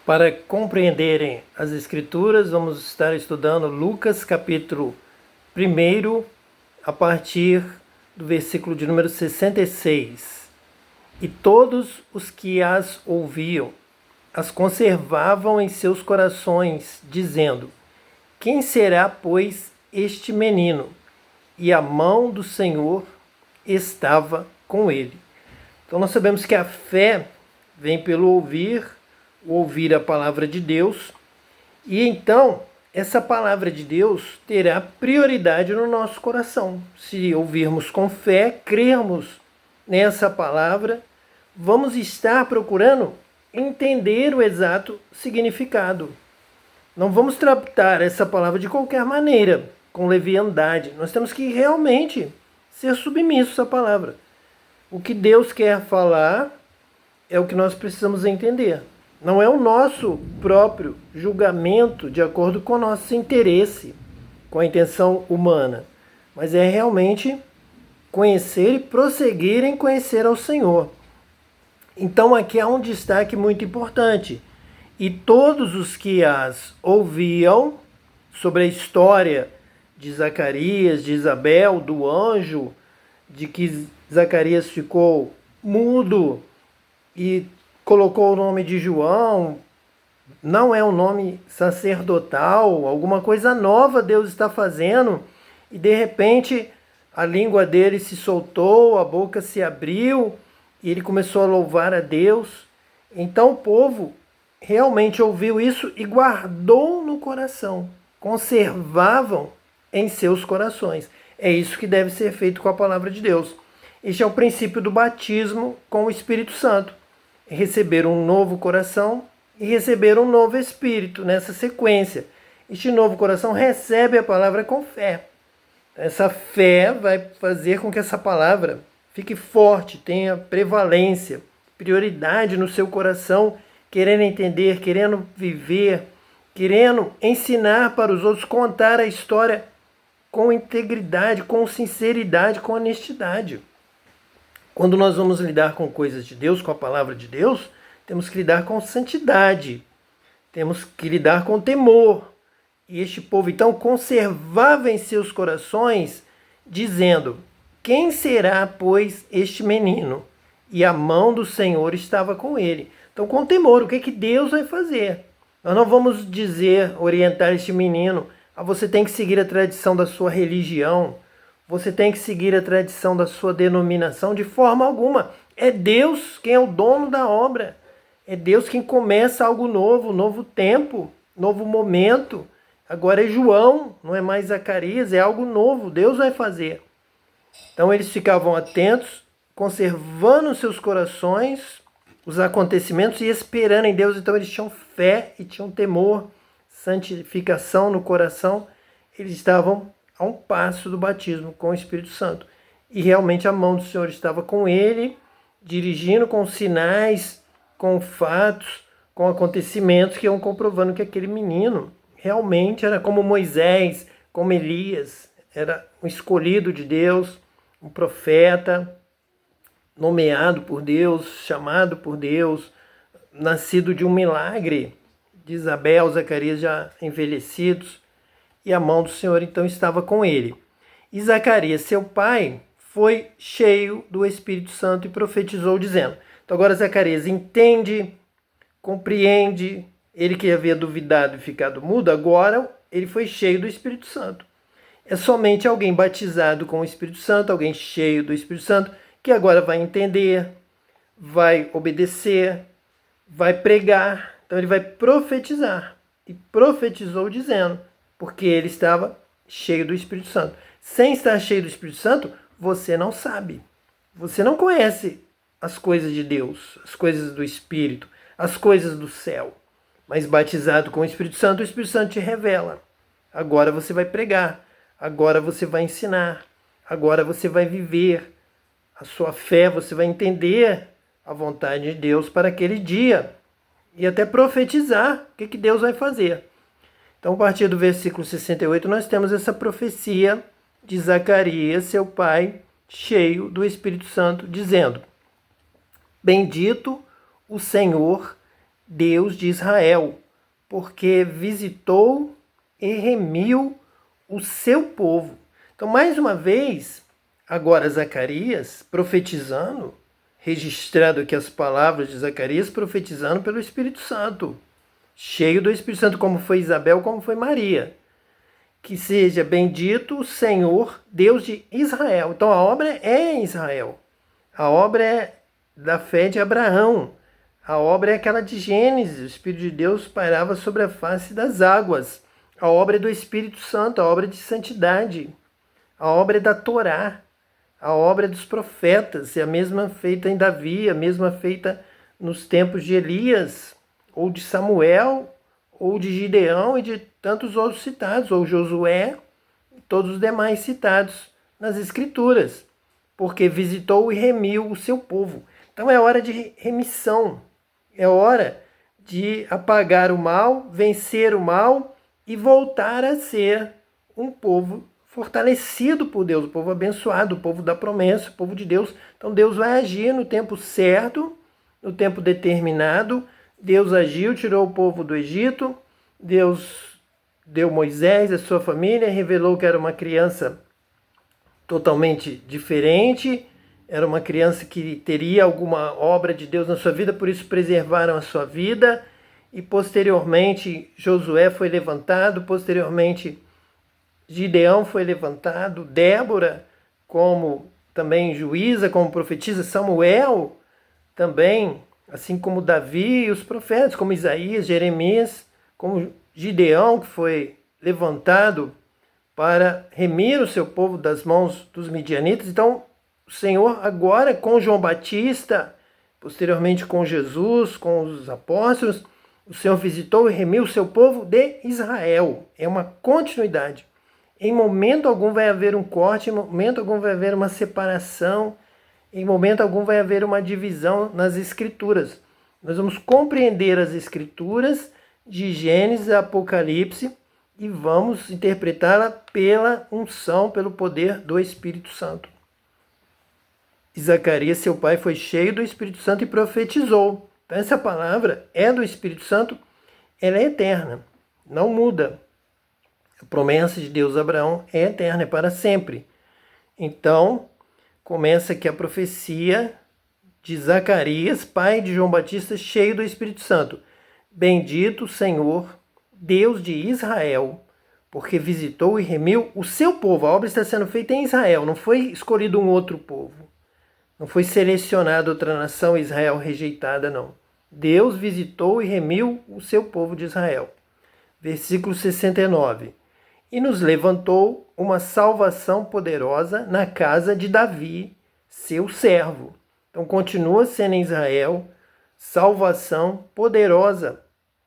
Para compreenderem as Escrituras, vamos estar estudando Lucas capítulo 1, a partir do versículo de número 66. E todos os que as ouviam, as conservavam em seus corações, dizendo: Quem será, pois, este menino? E a mão do Senhor estava com ele. Então nós sabemos que a fé vem pelo ouvir a palavra de Deus, e então essa palavra de Deus terá prioridade no nosso coração. Se ouvirmos com fé, crermos nessa palavra, vamos estar procurando entender o exato significado. Não vamos tratar essa palavra de qualquer maneira, com leviandade. Nós temos que realmente ser submissos à palavra. O que Deus quer falar é o que nós precisamos entender. Não é o nosso próprio julgamento de acordo com o nosso interesse, com a intenção humana, mas é realmente conhecer e prosseguir em conhecer ao Senhor. Então aqui há um destaque muito importante. E todos os que as ouviam, sobre a história de Zacarias, de Isabel, do anjo, de que Zacarias ficou mudo e colocou o nome de João, não é um nome sacerdotal, alguma coisa nova Deus está fazendo, e de repente a língua dele se soltou, a boca se abriu, e ele começou a louvar a Deus. Então o povo realmente ouviu isso e guardou no coração, conservavam em seus corações. É isso que deve ser feito com a palavra de Deus. Este é o princípio do batismo com o Espírito Santo. Receber um novo coração e receber um novo espírito nessa sequência. Este novo coração recebe a palavra com fé. Essa fé vai fazer com que essa palavra fique forte, tenha prevalência, prioridade no seu coração, querendo entender, querendo viver, querendo ensinar para os outros, contar a história com integridade, com sinceridade, com honestidade. Quando nós vamos lidar com coisas de Deus, com a palavra de Deus, temos que lidar com santidade, temos que lidar com temor. E este povo então conservava em seus corações, dizendo: Quem será, pois, este menino? E a mão do Senhor estava com ele. Então, com temor, o que Deus vai fazer? Nós não vamos dizer, orientar este menino: você tem que seguir a tradição da sua religião, você tem que seguir a tradição da sua denominação, de forma alguma. É Deus quem é o dono da obra. É Deus quem começa algo novo, novo tempo, novo momento. Agora é João, não é mais Zacarias, é algo novo, Deus vai fazer. Então eles ficavam atentos, conservando seus corações os acontecimentos e esperando em Deus. Então eles tinham fé e tinham temor, santificação no coração. Eles estavam a um passo do batismo com o Espírito Santo. E realmente a mão do Senhor estava com ele, dirigindo com sinais, com fatos, com acontecimentos que iam comprovando que aquele menino realmente era como Moisés, como Elias, era um escolhido de Deus, um profeta, nomeado por Deus, chamado por Deus, nascido de um milagre de Isabel, Zacarias já envelhecidos, e a mão do Senhor então estava com ele. E Zacarias, seu pai, foi cheio do Espírito Santo e profetizou dizendo. Então agora Zacarias entende, compreende, ele que havia duvidado e ficado mudo, agora ele foi cheio do Espírito Santo. É somente alguém batizado com o Espírito Santo, alguém cheio do Espírito Santo, que agora vai entender, vai obedecer, vai pregar. Então ele vai profetizar. E profetizou dizendo, porque ele estava cheio do Espírito Santo. Sem estar cheio do Espírito Santo, você não sabe. Você não conhece as coisas de Deus, as coisas do Espírito, as coisas do céu. Mas batizado com o Espírito Santo te revela. Agora você vai pregar, agora você vai ensinar, agora você vai viver a sua fé, você vai entender a vontade de Deus para aquele dia e até profetizar o que Deus vai fazer. Então, a partir do versículo 68, nós temos essa profecia de Zacarias, seu pai, cheio do Espírito Santo, dizendo: Bendito o Senhor, Deus de Israel, porque visitou e remiu o seu povo. Então, mais uma vez, agora Zacarias profetizando, registrado aqui as palavras de Zacarias, profetizando pelo Espírito Santo, cheio do Espírito Santo, como foi Isabel, como foi Maria. Que seja bendito o Senhor, Deus de Israel. Então a obra é em Israel. A obra é da fé de Abraão. A obra é aquela de Gênesis. O Espírito de Deus pairava sobre a face das águas. A obra é do Espírito Santo, a obra de santidade. A obra é da Torá. A obra é dos profetas. É a mesma feita em Davi, a mesma feita nos tempos de Elias, ou de Samuel, ou de Gideão e de tantos outros citados, ou Josué, e todos os demais citados nas Escrituras, porque visitou e remiu o seu povo. Então é hora de remissão, é hora de apagar o mal, vencer o mal e voltar a ser um povo fortalecido por Deus, o povo abençoado, o povo da promessa, o povo de Deus. Então Deus vai agir no tempo certo, no tempo determinado. Deus agiu, tirou o povo do Egito, Deus deu Moisés e a sua família, revelou que era uma criança totalmente diferente, era uma criança que teria alguma obra de Deus na sua vida, por isso preservaram a sua vida, e posteriormente Josué foi levantado, posteriormente Gideão foi levantado, Débora como também juíza, como profetisa, Samuel também, assim como Davi e os profetas, como Isaías, Jeremias, como Gideão, que foi levantado para remir o seu povo das mãos dos midianitas. Então, o Senhor agora com João Batista, posteriormente com Jesus, com os apóstolos, o Senhor visitou e remiu o seu povo de Israel. É uma continuidade. Em momento algum vai haver um corte, em momento algum vai haver uma separação, em momento algum vai haver uma divisão nas Escrituras. Nós vamos compreender as Escrituras de Gênesis a Apocalipse e vamos interpretá-la pela unção, pelo poder do Espírito Santo. E Zacarias, seu pai, foi cheio do Espírito Santo e profetizou. Então essa palavra é do Espírito Santo, ela é eterna, não muda. A promessa de Deus a Abraão é eterna, é para sempre. Então, começa aqui a profecia de Zacarias, pai de João Batista, cheio do Espírito Santo. Bendito o Senhor, Deus de Israel, porque visitou e remiu o seu povo. A obra está sendo feita em Israel, não foi escolhido um outro povo. Não foi selecionada outra nação, Israel rejeitada, não. Deus visitou e remiu o seu povo de Israel. Versículo 69. E nos levantou uma salvação poderosa na casa de Davi, seu servo. Então continua sendo em Israel salvação poderosa,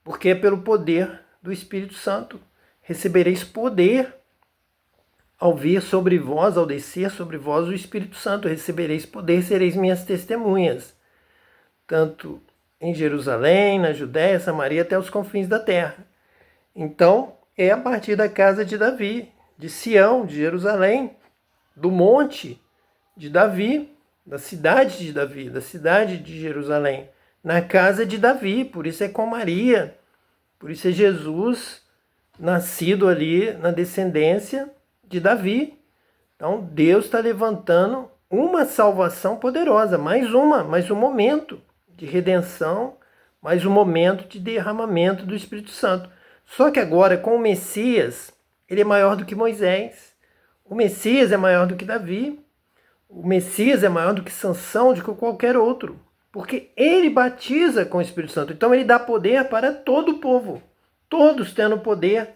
porque é pelo poder do Espírito Santo. Recebereis poder ao vir sobre vós, ao descer sobre vós o Espírito Santo. Recebereis poder, sereis minhas testemunhas, tanto em Jerusalém, na Judéia, Samaria, até os confins da terra. Então, é a partir da casa de Davi, de Sião, de Jerusalém, do monte de Davi, da cidade de Davi, da cidade de Jerusalém, na casa de Davi. Por isso é com Maria, por isso é Jesus nascido ali na descendência de Davi. Então Deus está levantando uma salvação poderosa, mais um momento de redenção, mais um momento de derramamento do Espírito Santo. Só que agora, com o Messias, ele é maior do que Moisés. O Messias é maior do que Davi. O Messias é maior do que Sansão, do que qualquer outro. Porque ele batiza com o Espírito Santo. Então ele dá poder para todo o povo. Todos tendo poder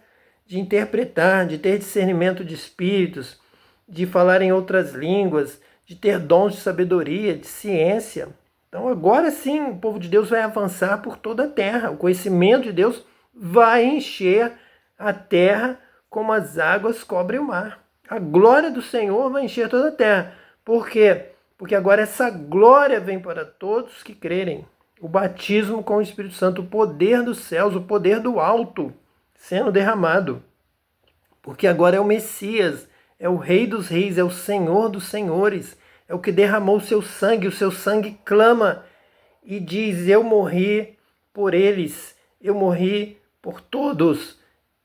de interpretar, de ter discernimento de espíritos, de falar em outras línguas, de ter dons de sabedoria, de ciência. Então agora sim o povo de Deus vai avançar por toda a terra. O conhecimento de Deus vai encher a terra como as águas cobrem o mar. A glória do Senhor vai encher toda a terra. Por quê? Porque agora essa glória vem para todos que crerem. O batismo com o Espírito Santo, o poder dos céus, o poder do alto sendo derramado. Porque agora é o Messias, é o Rei dos Reis, é o Senhor dos Senhores, é o que derramou o seu sangue clama e diz: eu morri por eles, eu morri por todos,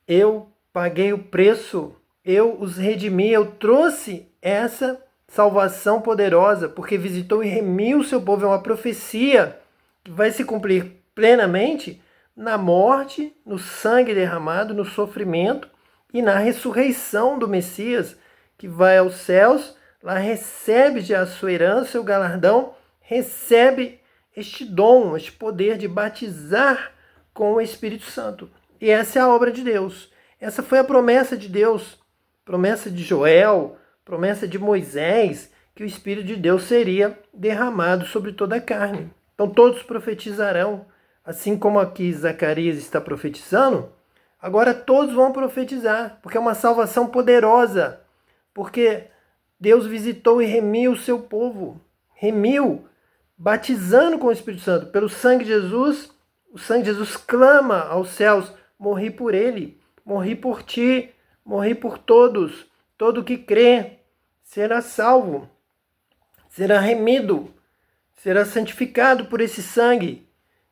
eu paguei o preço, eu os redimi, eu trouxe essa salvação poderosa, porque visitou e remiu o seu povo. É uma profecia que vai se cumprir plenamente na morte, no sangue derramado, no sofrimento e na ressurreição do Messias, que vai aos céus, lá recebe já a sua herança, o galardão, recebe este dom, este poder de batizar com o Espírito Santo. E essa é a obra de Deus. Essa foi a promessa de Deus, promessa de Joel, promessa de Moisés, que o Espírito de Deus seria derramado sobre toda a carne. Então todos profetizarão, assim como aqui Zacarias está profetizando, agora todos vão profetizar, porque é uma salvação poderosa, porque Deus visitou e remiu o seu povo, remiu, batizando com o Espírito Santo, pelo sangue de Jesus. O sangue de Jesus clama aos céus: morri por ele, morri por ti, morri por todos. Todo que crê será salvo, será remido, será santificado por esse sangue.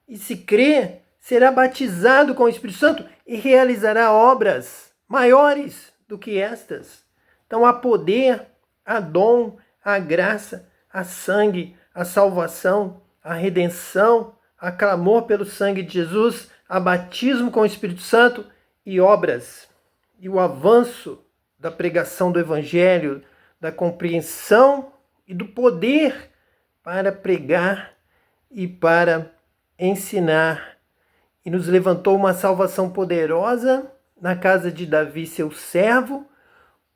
E se crê, será batizado com o Espírito Santo e realizará obras maiores do que estas. Então há poder, há dom, há graça, há sangue, há salvação, há redenção, há clamor pelo sangue de Jesus, há batismo com o Espírito Santo e obras. E o avanço da pregação do Evangelho, da compreensão e do poder para pregar e para ensinar. E nos levantou uma salvação poderosa na casa de Davi, seu servo,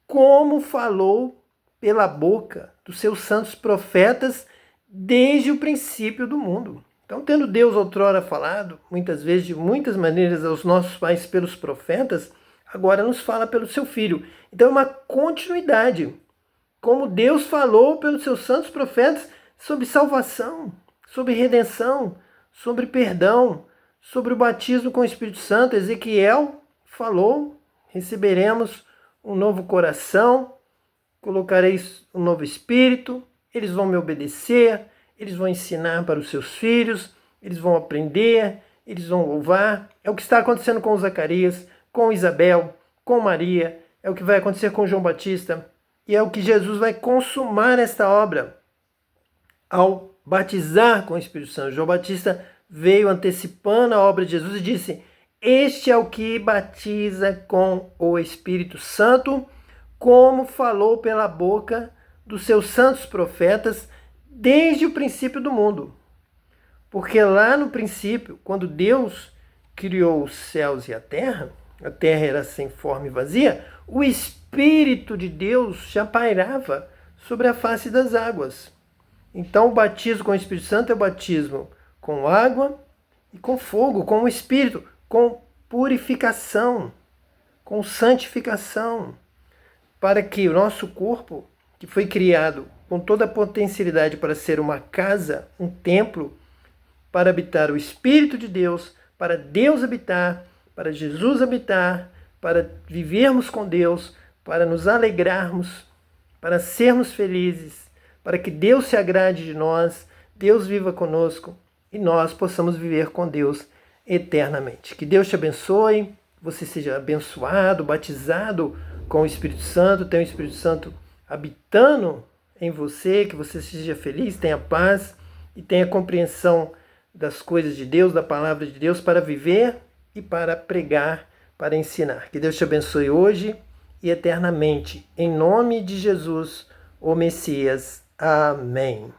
como falou pela boca dos seus santos profetas desde o princípio do mundo. Então, tendo Deus outrora falado, muitas vezes, de muitas maneiras, aos nossos pais pelos profetas, agora nos fala pelo seu Filho. Então é uma continuidade, como Deus falou pelos seus santos profetas sobre salvação, sobre redenção, sobre perdão, sobre o batismo com o Espírito Santo. Ezequiel falou: receberemos um novo coração, colocareis um novo espírito, eles vão me obedecer, eles vão ensinar para os seus filhos, eles vão aprender, eles vão louvar. É o que está acontecendo com Zacarias, com Isabel, com Maria, é o que vai acontecer com João Batista, e é o que Jesus vai consumar esta obra ao batizar com o Espírito Santo. João Batista veio antecipando a obra de Jesus e disse: este é o que batiza com o Espírito Santo, como falou pela boca dos seus santos profetas desde o princípio do mundo. Porque lá no princípio, quando Deus criou os céus e a terra era sem forma e vazia, o Espírito de Deus já pairava sobre a face das águas. Então o batismo com o Espírito Santo é o batismo com água e com fogo, com o Espírito, com purificação, com santificação, para que o nosso corpo, que foi criado com toda a potencialidade para ser uma casa, um templo, para habitar o Espírito de Deus, para Deus habitar, para Jesus habitar, para vivermos com Deus, para nos alegrarmos, para sermos felizes, para que Deus se agrade de nós, Deus viva conosco e nós possamos viver com Deus eternamente. Que Deus te abençoe, você seja abençoado, batizado com o Espírito Santo, tenha o Espírito Santo habitando em você, que você seja feliz, tenha paz e tenha compreensão das coisas de Deus, da palavra de Deus, para viver e para pregar, para ensinar. Que Deus te abençoe hoje e eternamente. Em nome de Jesus, o Messias. Amém.